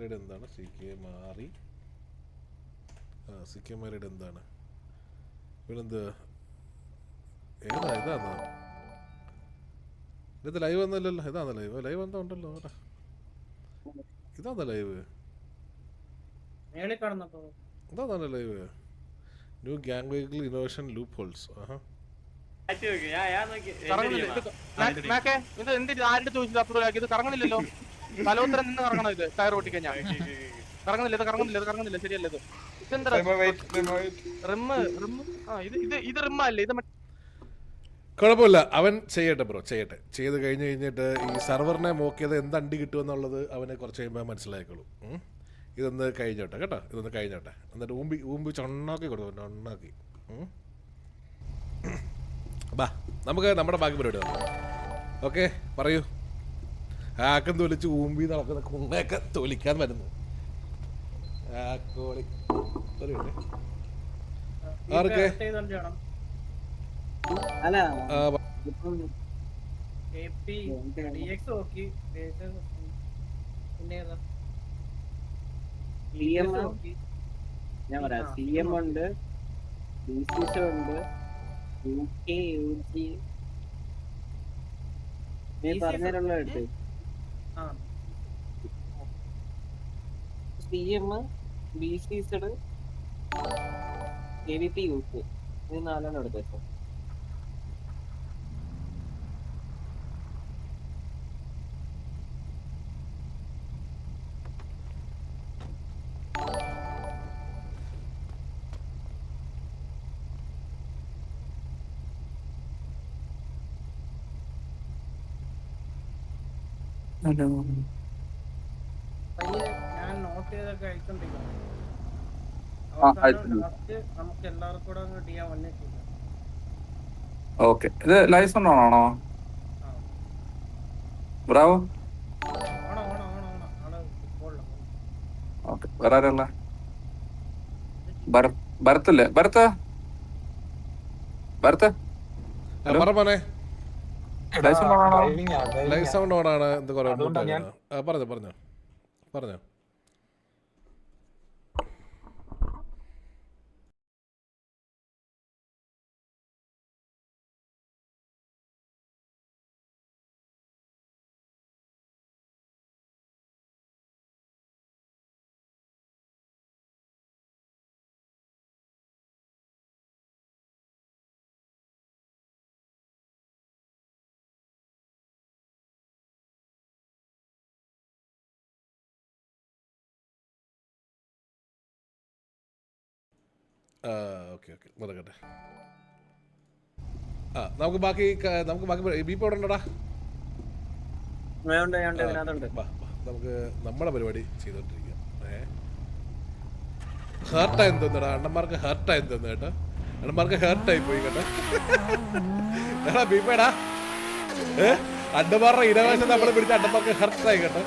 മാരിയുടെ എന്താണ് C K മാരിയുടെ എന്താണ് ഇവനെന്ത് ഇതാന്നോ ഇത് ലൈവ് ഒന്നുമില്ലല്ലോ. ഇതാണോ ലൈവ് എന്താ ഉണ്ടല്ലോ ഇതാണോ ലൈവ് ഇതാണോ live new gang vehicle innovation loopholes. ഇത് കറങ്ങണില്ലല്ലോ. തലോത്തരം നിന്ന് കറങ്ങണം. ഇത് ടയർ ഓട്ടിക്കഴിഞ്ഞാൽ കറങ്ങുന്നില്ല. ശരിയല്ല ഇത്. ഇതെന്താ ഇത് റിമ്മല്ലേ? ഇത് കുഴപ്പമില്ല, അവൻ ചെയ്യട്ടെ ബ്രോ, ചെയ്ത് കഴിഞ്ഞിട്ട് ഈ സെർവറിനെ മോക്കിയത് എന്ത് അണ്ടി കിട്ടുമെന്നുള്ളത് അവനെ കുറച്ച് കഴിയുമ്പോൾ മനസ്സിലായിക്കോളും. ഇതൊന്ന് കഴിഞ്ഞോട്ടെ കേട്ടോ, എന്നിട്ട് ഊമ്പി ചൊണ്ണാക്കി കൊടുക്കും. ചൊണ്ണാക്കി ബാ, നമുക്ക് നമ്മുടെ ബാക്കി പരിപാടി വന്നു. ഓക്കെ, പറയൂ. ആക്കം തൊലിച്ച് ഊമ്പി നടക്കുന്ന കുണ്ണയൊക്കെ തൊലിക്കാൻ വരുന്നു. ആർക്ക് ഞാൻ പറയാം. CM ഉണ്ട്, BCC ഉണ്ട്, UK പറഞ്ഞിട്ടുള്ള എടുത്ത് CM, BCC, KVP, UK ഇത് 4 എടുത്തു. ഹലോ, ഞാൻ നോട്ട് ചെയ്തൊക്കെ അയച്ചോണ്ടിരിക്കുന്നു. നമുക്ക് എല്ലാവർക്കും കൂടെ ചെയ്യാൻ വന്നിട്ടില്ല. ഓക്കെ. ഇത് ലൈസൻസ് ആണോ? ബ്രാവോ. ഓക്കെ, വേറെ ആരല്ല? ഭരത്തല്ലേ? ഭരത്ത് ലൈവ് സൗണ്ട് ഓണാണ്. എന്ത് കുറേ പറഞ്ഞോ. ഓക്കെ നടക്കട്ടെ. നമുക്ക് ബാക്കി ബീപ്പ് അവിടെ ഉണ്ടോടാ? നമുക്ക് നമ്മുടെ പരിപാടി ചെയ്തോണ്ടിരിക്കാം. ഹേർട്ടായെന്ന് തോന്നുടാ, അണ്ണന്മാർക്ക് ഹേർട്ടായെന്ന് തോന്നുന്നു കേട്ടോ. അണ്ണന്മാർക്ക് ഹേർട്ടായി പോയി കേട്ടോ. എടാ ബീപ്പേടാ, അണ്ണന്മാരുടെ ഇടവേശം നമ്മളെ പിടിച്ച അണ്ണന്മാർക്ക് ഹേർട്ടായി കേട്ടോ.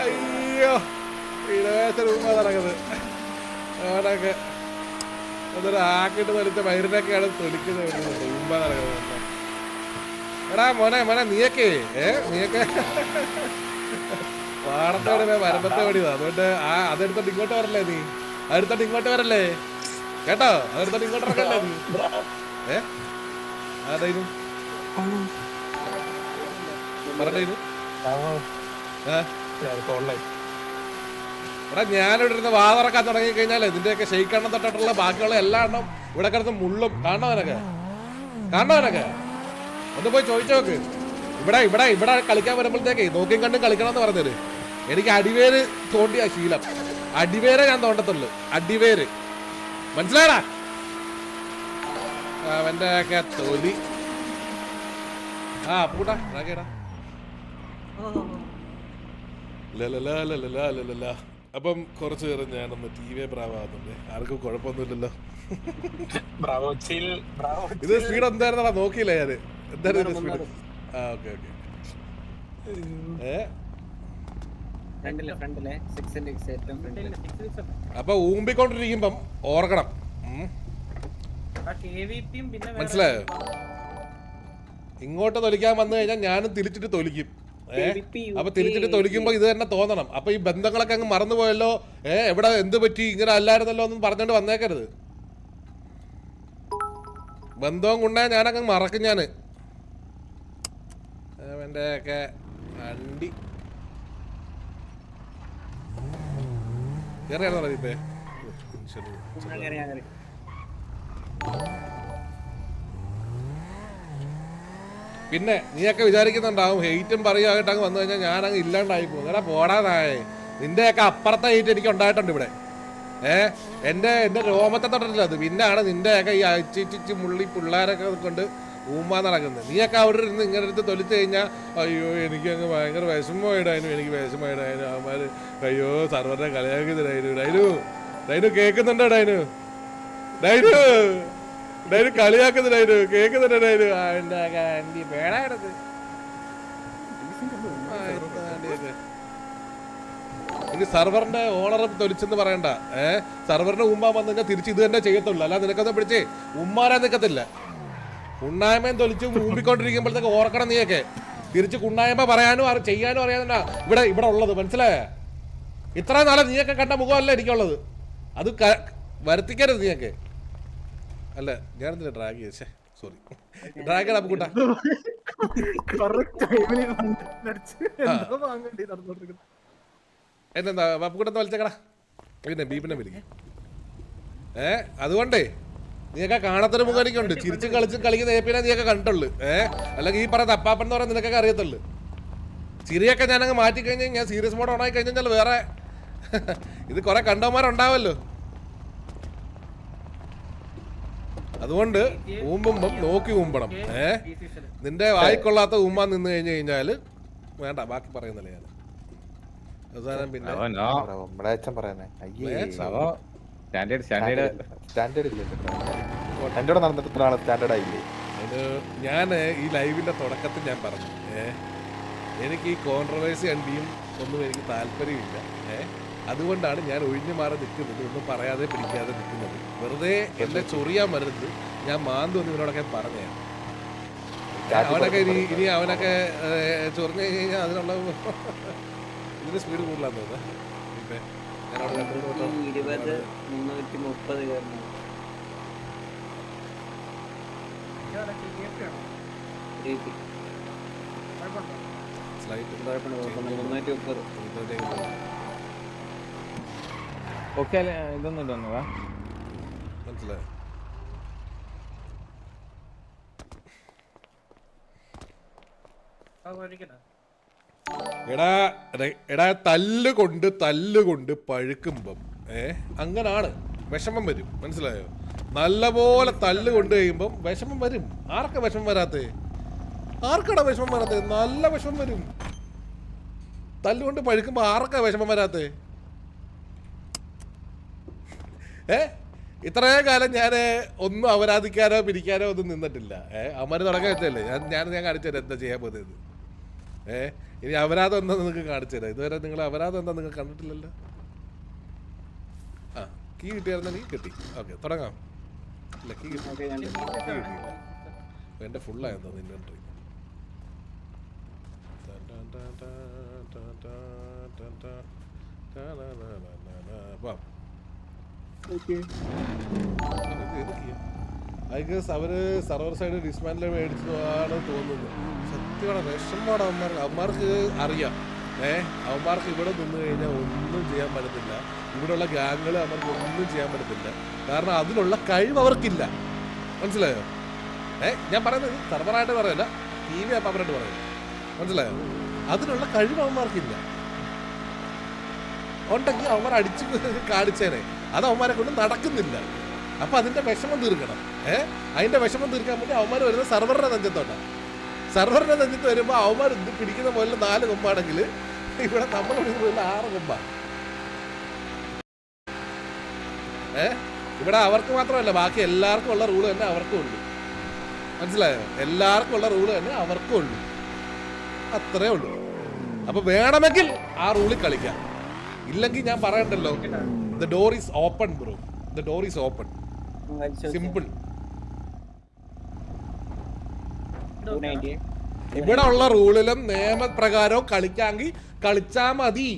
അയ്യോ, ഇടവേശ രൂപ നടക്കുന്നത്. അവനൊക്കെ അതൊരു ആക്കിട്ട് തൊലിച്ച വയറിനൊക്കെയാണ് തൊലിക്കുന്നത്. രൂപ നടക്കുന്നത്. എടാ മോനെ നീയൊക്കെ പാടത്തോടെ വരമ്പത്തെ ഓടിയതാ. അതുകൊണ്ട് അതെടുത്തോട്ട് ഇങ്ങോട്ട് വരല്ലേ നീ? അതെടുത്തോട്ട് ഇങ്ങോട്ട് വരല്ലേ കേട്ടോ? അതെടുത്തോട്ട് ഇങ്ങോട്ട് ഇറങ്ങല്ലേ നീ? ആരായിരുന്നു പറഞ്ഞു? എടാ ഞാനിവിടെ ഇരുന്ന് വാതറക്കാൻ തുടങ്ങി കഴിഞ്ഞാൽ ഇതിന്റെയൊക്കെ ഷെയ്ക്കെണ്ണം തൊട്ടിട്ടുള്ള ബാക്കിയുള്ള എല്ലാ എണ്ണം ഇവിടെ കിടന്ന് മുള്ളും. കാണണവനൊക്കെ ഒന്ന് പോയി ചോദിച്ചു നോക്ക്. ഇവിടെ കളിക്കാൻ വരുമ്പോഴത്തേക്ക് നോക്കിയും കണ്ടും കളിക്കണമെന്ന് പറഞ്ഞത്. എനിക്ക് അടിവേര് തോണ്ടിയ ശീലം. അടിവേരെ ഞാൻ തോണ്ടത്തുള്ളു. അടിവേര് മനസ്സിലായടാ? അവന്റെ ഒക്കെ തൊലി. പൂട്ടാ കേടാ. അപ്പം കുറച്ചു നേരം ഞാനൊന്ന് TV ബ്രാവാകുന്നുണ്ട്. ആർക്കും കുഴപ്പമൊന്നുമില്ലല്ലോ. ഇത് സ്പീഡ് എന്തായിരുന്നാ നോക്കിയില്ല ഞാന്. എന്തായിരുന്നു സ്പീഡ്? ഓക്കെ. അപ്പൊ ഊമ്പിക്കൊണ്ടിരിക്കുമ്പം ഓർക്കണം, മനസ്സിലായോ? ഇങ്ങോട്ട് തൊലിക്കാൻ വന്നു കഴിഞ്ഞാൽ ഞാനും തിരിച്ചിട്ട് തൊലിക്കും. അപ്പൊ തിരിച്ചിട്ട് തൊലിക്കുമ്പോ ഇത് തന്നെ തോന്നണം. അപ്പൊ ഈ ബന്ധങ്ങളൊക്കെ അങ്ങ് മറന്നുപോയല്ലോ, എവിടെ എന്ത് പറ്റി, ഇങ്ങനെ അല്ലായിരുന്നല്ലോ എന്നും പറഞ്ഞോണ്ട് വന്നേക്കരുത്. ബന്ധവും കൊണ്ടേ ഞാനങ്ങ് മറക്കും. ഞാന് അവൻ്റെ ഒക്കെ അണ്ടി കയറിയാണോ ഇപ്പേ? പിന്നെ നീയൊക്കെ വിചാരിക്കുന്നുണ്ടാവും ഹെയ്റ്റും പറയുമായിട്ട് അങ്ങ് വന്നു കഴിഞ്ഞാൽ ഞാനങ്ങ് ഇല്ലാണ്ടായി പോകും. അങ്ങനെ പോടാതായേ. നിന്റെയൊക്കെ അപ്പുറത്തെ ഹെയ്റ്റ് എനിക്ക് ഉണ്ടായിട്ടുണ്ട് ഇവിടെ. എൻ്റെ രോമത്തെ തൊട്ടിട്ടില്ല അത്. പിന്നെയാണ് നിന്റെയൊക്കെ ഈ അച്ചിച്ചിച്ച് മുള്ളി പിള്ളേരൊക്കെ കൊണ്ട് ഊമ്മാ നടക്കുന്നത്. നീയൊക്കെ അവിടെ ഇരുന്ന് ഇങ്ങനെ എടുത്ത് തൊലിച്ചു കഴിഞ്ഞാൽ അയ്യോ എനിക്കങ്ങ് ഭയങ്കര വിഷമമായിടാനും, എനിക്ക് വിഷമമായിടാനും. അവന്മാർ അയ്യോ സർവറിനെ കളിയാക്കിയത് ഡൈനു കേൾക്കുന്നുണ്ടോ? ഡൈനു കളിയാക്കുന്നു. കേൾക്കുന്നുണ്ടോ ഡൈനു? ആൻറ്റി പേടായിടത്ത് ഇനി സർവറിന്റെ ഓണർ തൊലിച്ചെന്ന് പറയണ്ട. സർവറിന്റെ ഉമ്മ വന്നു കഴിഞ്ഞാൽ തിരിച്ച് ഇത് തന്നെ ചെയ്യത്തുള്ളൂ. അല്ലാതെ നിനക്കൊന്നും പിടിച്ചേ ഉമ്മാരാ നിൽക്കത്തില്ല. കുണ്ണായ്മയും തൊലിച്ച് ഊമ്പിക്കൊണ്ടിരിക്കുമ്പോഴത്തേക്ക് ഓർക്കണം നീയൊക്കെ. തിരിച്ച് കുണ്ണായ്മ പറയാനും ചെയ്യാനും അറിയാതെ ഇവിടെ ഉള്ളത്. മനസ്സിലായ? ഇത്ര നാളെ നീയൊക്കെ കണ്ട മുഖമല്ല എനിക്കുള്ളത്. അത് വരുത്തിക്കരുത് നീയൊക്കെ. അല്ല ഞാനെന്തിനാ ഡ്രാഗ് ചെയ്തേ? സോറി, ഡ്രാഗ് അപ്പുകൂട്ടാ. എന്താ അപ്പുകൂട്ടന്ന് വലിച്ചേക്കടാ. പിന്നെ ബീപ്പിനെ വിളിക്കും. അതുകൊണ്ടേ നീയൊക്കെ കാണാത്തൊരു മുഖം എനിക്കുണ്ട്. ചിരിച്ചും കളിച്ചും കളിക്കുന്ന ഏപ്പിനെ നീയൊക്കെ കണ്ടുള്ളു. അല്ലെങ്കിൽ ഈ പറയുന്ന അപ്പാപ്പൻ എന്ന് പറയാൻ നിനക്കൊക്കെ അറിയത്തുള്ളു. ചിരിയൊക്കെ ഞാനങ്ങ് മാറ്റി കഴിഞ്ഞാൽ ഞാൻ സീരിയസ് മോഡ് ഓണായി കഴിഞ്ഞാൽ വേറെ ഇത് കുറെ കണ്ടവന്മാരുണ്ടാവല്ലോ. അതുകൊണ്ട് ഊമ്പുമ്പം നോക്കി ഊമ്പണം. നിന്റെ വായിക്കൊള്ളാത്ത ഊമ്പാൻ നിന്ന് കഴിഞ്ഞു കഴിഞ്ഞാല് വേണ്ട, ബാക്കി പറയുന്നില്ല ഞാൻ. അവസാനം പിന്നെ ഞാൻ ഈ ലൈവിന്റെ തുടക്കത്തിൽ ഞാൻ പറഞ്ഞു, എനിക്ക് ഈ കോൺട്രവേഴ്സി അണ്ടിയും ഒന്നും എനിക്ക് താല്പര്യമില്ല. അതുകൊണ്ടാണ് ഞാൻ ഒഴിഞ്ഞു മാറി നിൽക്കുന്നത്, ഒന്നും പറയാതെ പിടിക്കാതെ നിൽക്കുന്നത്. വെറുതെ എന്നെ ചൊറിയാൻ വരുന്നത് ഞാൻ മാന്തൊന്നും ഇവരോടൊക്കെ പറഞ്ഞ. അവനൊക്കെ ഇനി അവനൊക്കെ ചൊറിഞ്ഞു കഴിഞ്ഞാൽ അതിനുള്ള ഇതിന് സ്പീഡ് കൂടുതലാന്ന് തോന്നുന്നു. ഓക്കെ ഇതൊന്നും ഇതൊന്നുവാ മനസ്സിലായോ? എടാ തല്ലുകൊണ്ട് പഴുക്കുമ്പം അങ്ങനാണ് വിഷമം വരും. മനസ്സിലായോ? നല്ലപോലെ തല്ലുകൊണ്ട് കഴിയുമ്പം വിഷമം വരും. ആർക്കാ വിഷമം വരാത്തേ? ആർക്കാടാ വിഷമം വരാത്തേ? നല്ല വിഷമം വരും. തല്ലുകൊണ്ട് പഴുക്കുമ്പോ ആർക്കാ വിഷമം വരാത്തേ? ഇത്രയും കാലം ഞാൻ ഒന്നും അപരാധിക്കാനോ പിരിക്കാനോ ഒന്നും നിന്നിട്ടില്ല. അവന്മാര് തുടങ്ങാൻ വെച്ചല്ലേ ഞാൻ കാണിച്ചു തരാം എന്താ ചെയ്യാൻ പോകുന്നത്. ഇനി അപരാധം എന്താ നിങ്ങൾക്ക് കാണിച്ചു തരാം. ഇതുവരെ നിങ്ങൾ അപരാധം എന്താ നിങ്ങൾ കണ്ടിട്ടില്ലല്ലോ. ആ കീ കിട്ടിയായിരുന്നെങ്കിൽ കിട്ടി. ഓക്കെ തുടങ്ങാം. ഇല്ല കീ കിട്ടിയില്ല. എൻ്റെ ഫുള്ളായെന്തോ നിന്റെ എൻട്രി. ഐ ഗസ് അവര് സർവർ സൈഡ് ഡിസ്മാൻഡിൽ മേടിച്ചതാണ് തോന്നുന്നത്. സത്യമാണ് വിഷമമാണ് അവന്മാർക്ക് അറിയാം. അവന്മാർക്ക് ഇവിടെ നിന്ന് കഴിഞ്ഞാൽ ഒന്നും ചെയ്യാൻ പറ്റത്തില്ല. ഇവിടെയുള്ള ഗ്യാങ്ങുകൾ അവർക്ക് ഒന്നും ചെയ്യാൻ പറ്റത്തില്ല. കാരണം അതിനുള്ള കഴിവ് അവർക്കില്ല. മനസ്സിലായോ? ഞാൻ പറയുന്നത് സർവറായിട്ട് പറയല്ല, ടി വി അപ്പാപ്പനായിട്ട് പറയും. മനസ്സിലായോ? അതിനുള്ള കഴിവ് അവന്മാർക്കില്ല. ഉണ്ടെങ്കിൽ അവന്മാർ അടിച്ച് കാണിച്ചേനെ. അത് അവന്മാരെ കൊണ്ട് നടക്കുന്നില്ല. അപ്പൊ അതിന്റെ വിഷമം തീർക്കണം. അതിന്റെ വിഷമം തീർക്കാൻ വേണ്ടി അവന്മാർ വരുന്നത് സർവറിന്റെ നെഞ്ചത്തോട്ടാണ്. സർവറിന്റെ നെഞ്ചത്ത് വരുമ്പോ അവന്മാർ പിടിക്കുന്ന പോലെ 4 കൊമ്പാണെങ്കിൽ ഇവിടെ നമ്മൾ പിടിക്കുന്ന പോലെ 6 കൊമ്പ. ഇവിടെ അവർക്ക് മാത്രമല്ല, ബാക്കി എല്ലാവർക്കും ഉള്ള റൂള് തന്നെ അവർക്കും ഉള്ളു. മനസ്സിലായോ? എല്ലാവർക്കും ഉള്ള റൂള് തന്നെ അവർക്കും ഉള്ളു. അത്രേ ഉള്ളൂ. അപ്പൊ വേണമെങ്കിൽ ആ റൂളിൽ കളിക്കാം. ഇല്ലെങ്കിൽ ഞാൻ പറയണ്ടല്ലോ, the door is open bro, the door is open, simple. ഇവിടെ ഉള്ള റൂളിലും നിയമപ്രകാരവും കളിക്കാമെങ്കിൽ കളിച്ചാ മതി.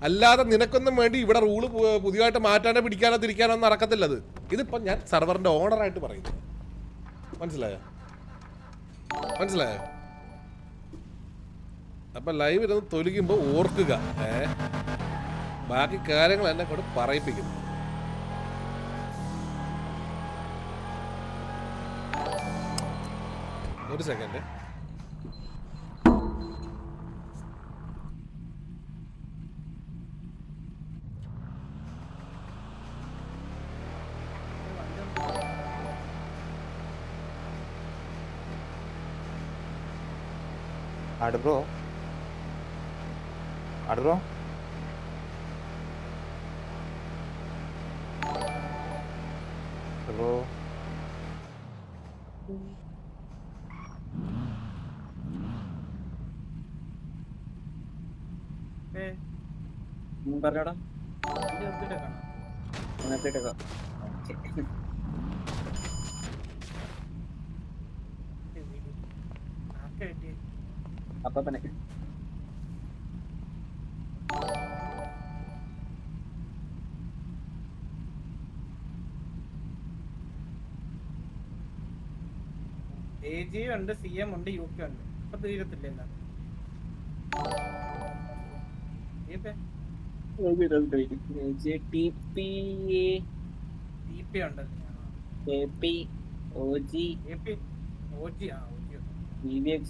അല്ലാതെ നിനക്കൊന്നും വേണ്ടി ഇവിടെ റൂള് പുതിയതായിട്ട് മാറ്റാനോ പിടിക്കാനോ തിരിക്കാനോ ഒന്നും നടക്കത്തില്ല. അത് ഇതിപ്പം ഞാൻ സർവറിന്റെ ഓണറായിട്ട് പറയുന്നു. മനസ്സിലായോ? അപ്പൊ ലൈവ് ഇരുന്ന് തൊലിക്കുമ്പോൾ ഓർക്കുക, ബാക്കി കാര്യങ്ങൾ എന്നെ കൊണ്ട് പറയിപ്പിക്കുന്നു. ഒരു സെക്കൻഡ്. അടുബ്രോ അടുബ്രോ ബ്രോ പറഞ്ഞോടാ കാണാം. അങ്ങനത്തേക്കൊക്കെ ആർക്കാ കിട്ടിയേ? അപ്പനെ AG ഉണ്ട്, CM ഉണ്ട്, UK ഉണ്ട്. ഇപ്പൊ തീരത്തില്ല എല്ലാം. TP ഉണ്ട്. OG OG ഉണ്ട്. VVX